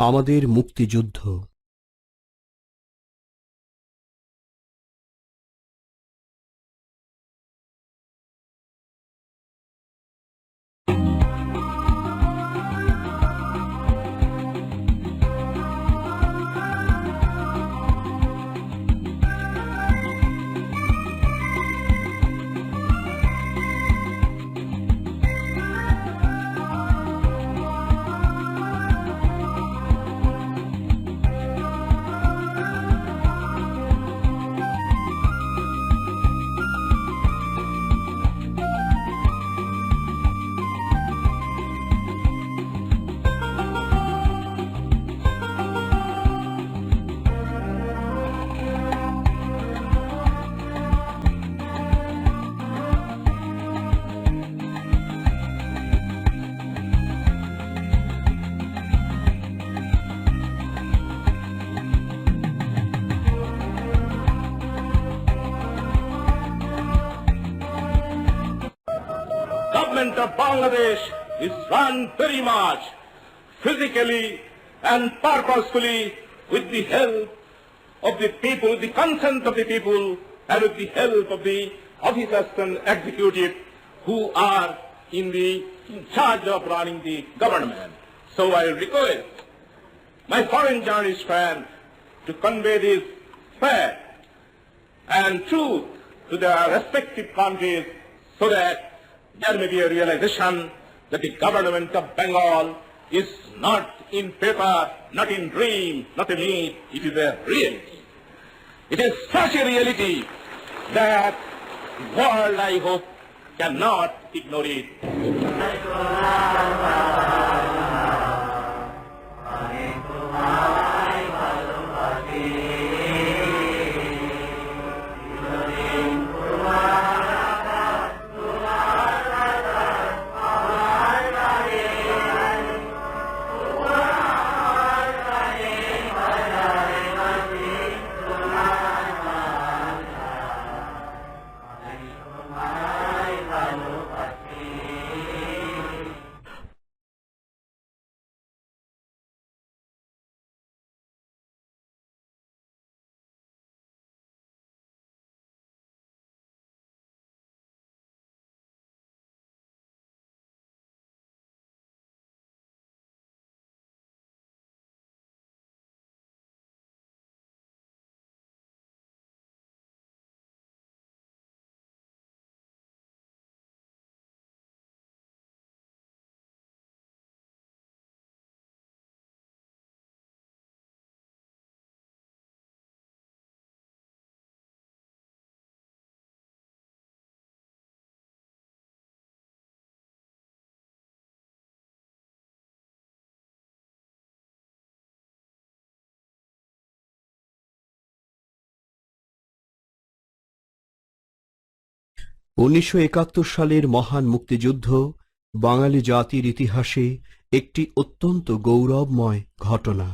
আমাদের মুক্তিযুদ্ধ। Government of Bangladesh is run very much physically and purposefully with the help of the people, the consent of the people, and with the help of the officers and executive who are in charge of running the government. So I request my foreign journalist friends to convey this fact and truth to their respective countries so that there may be a realization that the government of Bengal is not in paper, not in dream, not a myth, it is a reality. It is such a reality that the world, I hope, cannot ignore it. উনিশশো ৭১ সালের মহান মুক্তিযুদ্ধ বাঙালি জাতির ইতিহাসে একটি অত্যন্ত গৌরবময় ঘটনা।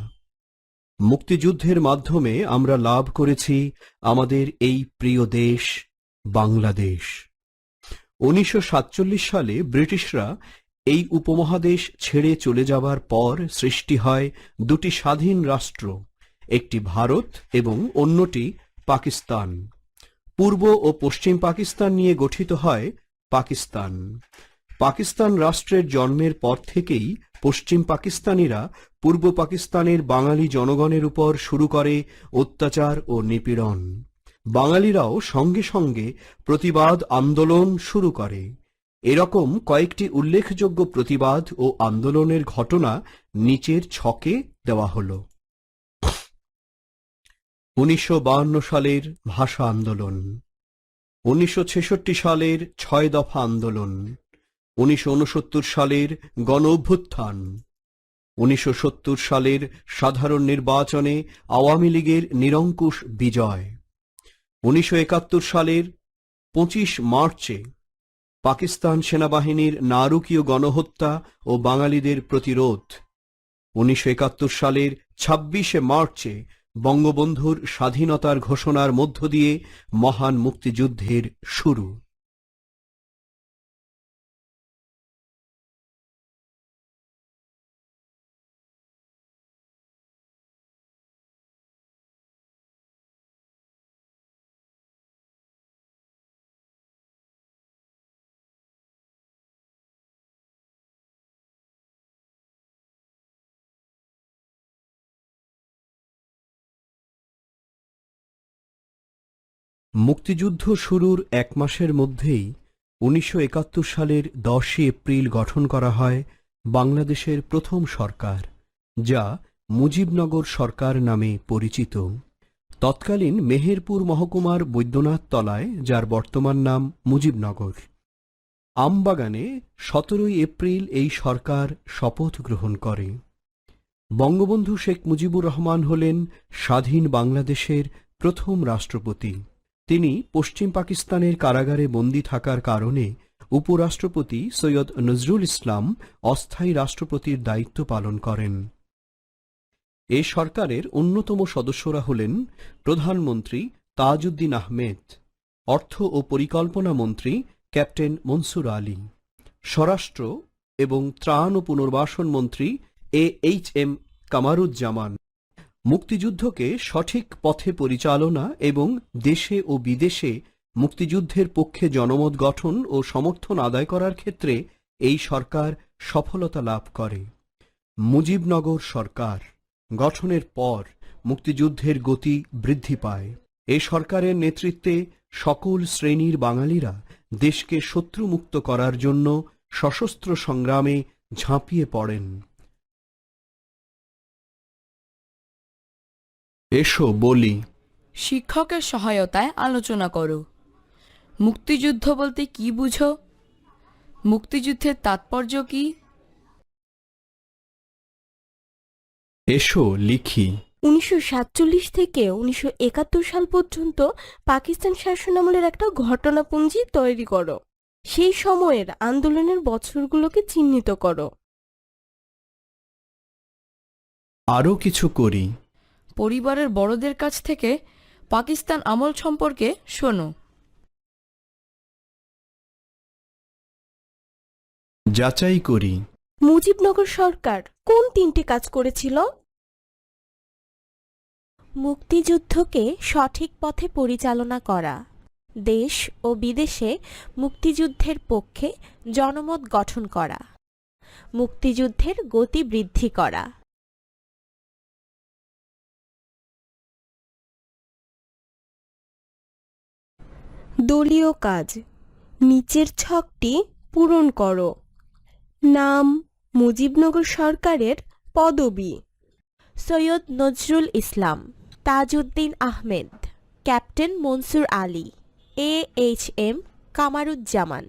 মুক্তিযুদ্ধের মাধ্যমে আমরা লাভ করেছি আমাদের এই প্রিয় দেশ বাংলাদেশ। ১৯৪৭ সালে ব্রিটিশরা এই উপমহাদেশ ছেড়ে চলে যাবার পর সৃষ্টি হয় দুটি স্বাধীন রাষ্ট্র, একটি ভারত এবং অন্যটি পাকিস্তান। পূর্ব ও পশ্চিম পাকিস্তান নিয়ে গঠিত হয় পাকিস্তান। পাকিস্তান রাষ্ট্রের জন্মের পর থেকেই পশ্চিম পাকিস্তানিরা পূর্ব পাকিস্তানের বাঙালি জনগণের উপর শুরু করে অত্যাচার ও নিপীড়ন। বাঙালিরাও সঙ্গে সঙ্গে প্রতিবাদ আন্দোলন শুরু করে। এরকম কয়েকটি উল্লেখযোগ্য প্রতিবাদ ও আন্দোলনের ঘটনা নিচের ছকে দেওয়া হল। ১৯৫২ সালের ভাষা আন্দোলন, ১৯৬৬ সালের ৬ দফা আন্দোলন, ১৯৬৯ সালের গণ অভ্যুত্থান, ১৯৭০ সালের সাধারণ নির্বাচনে আওয়ামী লীগের নিরঙ্কুশ বিজয়, ১৯৭১ সালের ২৫ মার্চে পাকিস্তান সেনাবাহিনীর নারকীয় গণহত্যা ও বাঙালিদের প্রতিরোধ, ১৯৭১ সালের ২৬শে মার্চে বঙ্গবন্ধুর স্বাধীনতার ঘোষণার মধ্য দিয়ে মহান মুক্তিযুদ্ধের শুরু। মুক্তিযুদ্ধ শুরুর এক মাসের মধ্যেই ১৯৭১ সালের ১০ এপ্রিল গঠন করা হয় বাংলাদেশের প্রথম সরকার, যা মুজিবনগর সরকার নামে পরিচিত। তৎকালীন মেহেরপুর মহকুমার বৈদ্যনাথ তলায়, যার বর্তমান নাম মুজিবনগর, আমবাগানে ১৭ এপ্রিল এই সরকার শপথ গ্রহণ করে। বঙ্গবন্ধু শেখ মুজিবুর রহমান হলেন স্বাধীন বাংলাদেশের প্রথম রাষ্ট্রপতি। তিনি পশ্চিম পাকিস্তানের কারাগারে বন্দী থাকার কারণে উপরাষ্ট্রপতি সৈয়দ নজরুল ইসলাম অস্থায়ী রাষ্ট্রপতির দায়িত্ব পালন করেন। এ সরকারের অন্যতম সদস্যরা হলেন প্রধানমন্ত্রী তাজউদ্দিন আহমেদ, অর্থ ও পরিকল্পনা মন্ত্রী ক্যাপ্টেন মনসুর আলী, স্বরাষ্ট্র এবং ত্রাণ ও পুনর্বাসন মন্ত্রী AHM কামারুজ্জামান। মুক্তিযুদ্ধকে সঠিক পথে পরিচালনা এবং দেশে ও বিদেশে মুক্তিযুদ্ধের পক্ষে জনমত গঠন ও সমর্থন আদায় করার ক্ষেত্রে এই সরকার সফলতা লাভ করে। মুজিবনগর সরকার গঠনের পর মুক্তিযুদ্ধের গতি বৃদ্ধি পায়। এ সরকারের নেতৃত্বে সকল শ্রেণীর বাঙালিরা দেশকে শত্রুমুক্ত করার জন্য সশস্ত্র সংগ্রামে ঝাঁপিয়ে পড়েন। এসো বলি। শিক্ষকের সহায়তায় আলোচনা করো। মুক্তিযুদ্ধ বলতে কি বুঝো? মুক্তিযুদ্ধের তাৎপর্য কি? এসো লিখি। ১৯৪৭ থেকে ১৯৭১ সাল পর্যন্ত পাকিস্তান শাসনামলের একটা ঘটনাপুঞ্জি তৈরি করো। সেই সময়ের আন্দোলনের বছরগুলোকে চিহ্নিত করো। আরও কিছু করি। পরিবারের বড়দের কাছ থেকে পাকিস্তান আমল সম্পর্কে শোনো। যাচাই করি। মুজিবনগর সরকার কোন ৩টি কাজ করেছিল? মুক্তিযুদ্ধকে সঠিক পথে পরিচালনা করা, দেশ ও বিদেশে মুক্তিযুদ্ধের পক্ষে জনমত গঠন করা, মুক্তিযুদ্ধের গতি বৃদ্ধি করা। দলীয় কাজ। নিচের ছকটি পূরণ করো। নাম মুজিবনগর সরকারের পদবি: সৈয়দ নজরুল ইসলাম, তাজউদ্দিন আহমেদ, ক্যাপ্টেন মনসুর আলী, AHM কামারুজ্জামান।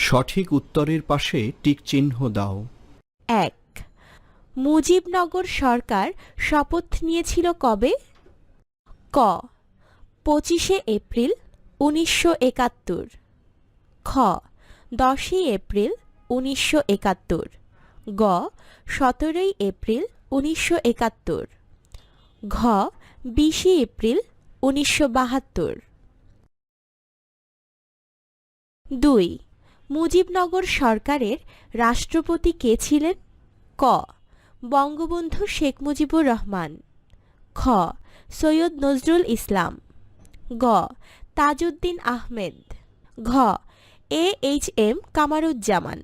সঠিক উত্তরের পাশে টিক চিহ্ন দাও। ১. মুজিবনগর সরকার শপথ নিয়েছিল কবে? ক. ২৫শে এপ্রিল ১৯৭১, খ. ১০ই এপ্রিল ১৯৭১, গ. ১৭ই এপ্রিল ১৯৭১, ঘ. ২০শে এপ্রিল ১৯৭২। ২. মুজিবনগর সরকারের রাষ্ট্রপতি কে ছিলেন? ক. বঙ্গবন্ধু শেখ মুজিবুর রহমান, খ. সৈয়দ নজরুল ইসলাম, গ. তাজউদ্দিন আহমেদ, ঘ. AHM কামারুজ্জামান।